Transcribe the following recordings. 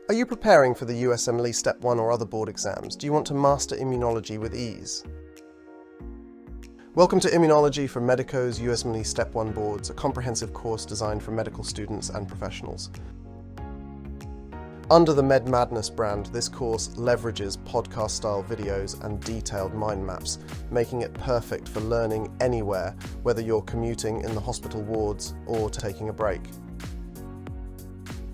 Are you preparing for the USMLE Step 1 or other board exams? Do you want to master immunology with ease? Welcome to Immunology for Medicos USMLE Step 1 boards, a comprehensive course designed for medical students and professionals. Under the MedMadness brand, this course leverages podcast-style videos and detailed mind maps, making it perfect for learning anywhere, whether you're commuting in the hospital wards or taking a break.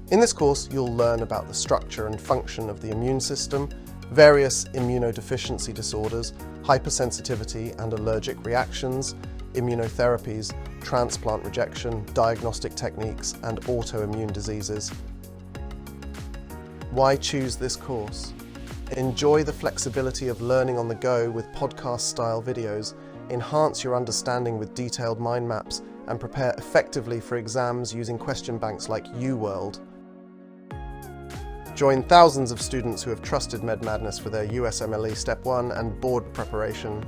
In this course, you'll learn about the structure and function of the immune system, various immunodeficiency disorders, hypersensitivity and allergic reactions, immunotherapies, transplant rejection, diagnostic techniques, and autoimmune diseases. Why choose this course? Enjoy the flexibility of learning on the go with podcast-style videos, enhance your understanding with detailed mind maps, and prepare effectively for exams using question banks like UWorld. Join thousands of students who have trusted MedMadness for their USMLE Step 1 and board preparation.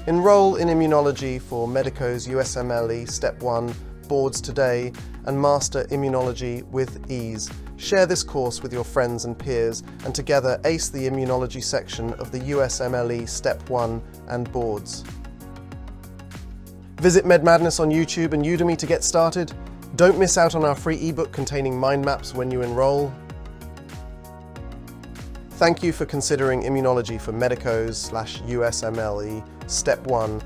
Enroll in Immunology for Medicos USMLE Step 1 boards today and master immunology with ease. Share this course with your friends and peers and together ace the immunology section of the USMLE Step 1 and boards. Visit MedMadness on YouTube and Udemy to get started. Don't miss out on our free ebook containing mind maps when you enroll. Thank you for considering Immunology for Medicos/USMLE Step 1